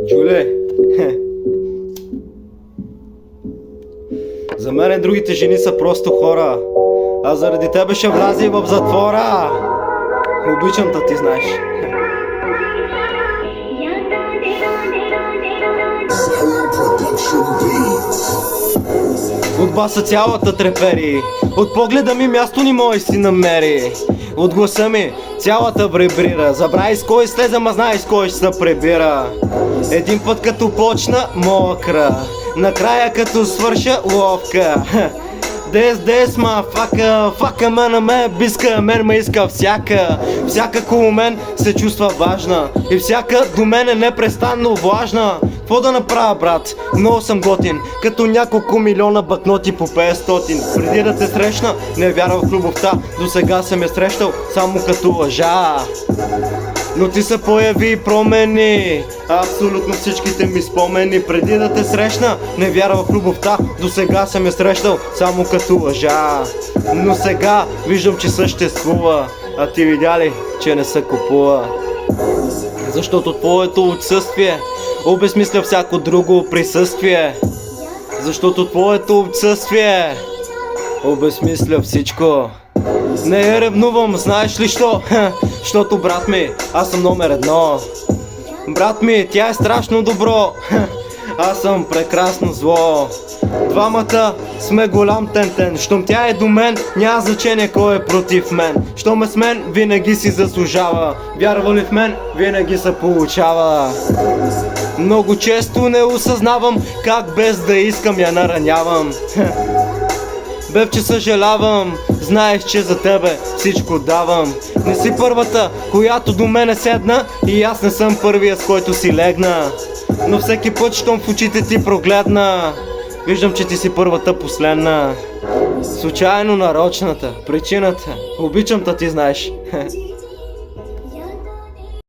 Джуле, за мен другите жени са просто хора, а заради тебе ще вляза и в затвора. Обичам да ти знаеш. От баса цялата трепери, от погледа ми място ни мой си намери. От гласа ми цялата вибрира. Забравяй с кой слеза, ма знаеш с кой ще се прибира. Един път като почна мокра, накрая като свърша ловка. Дес, ма фака ме на ме биска, мен ме иска всяка. Всяка около мен се чувства важна и всяка до мен е непрестанно влажна. Какво да направя, брат? Много съм готин, като няколко милиона банкноти по 500. Преди да те срещна, не вярвах в любовта, до сега съм я срещал само като лъжа. Но ти се появи и промени абсолютно всичките ми спомени. Преди да те срещна, не вярвах в любовта, до сега съм я срещал само като лъжа. Но сега виждам, че съществува, а ти видя ли, че не се купува? Защото твоето отсъствие обезмисля всяко друго присъствие. Защото твоето отсъствие обезмисля всичко. Не я ревнувам, знаеш ли що? Защото, брат ми, аз съм номер едно. Брат ми, тя е страшно добро. Аз съм прекрасно зло. Двамата сме голям тентен. Щом тя е до мен, няма значение кой е против мен. Щом е с мен, винаги си заслужава. Вярва ли в мен, винаги се получава. Много често не осъзнавам как без да искам я наранявам. Бебче, съжалявам, знаеш, че за тебе всичко давам. Не си първата, която до мене седна, и аз не съм първия, с който си легна. Но всеки път, щом в очите ти прогледна, виждам, че ти си първата последна. Случайно нарочната, причината, обичам да ти знаеш.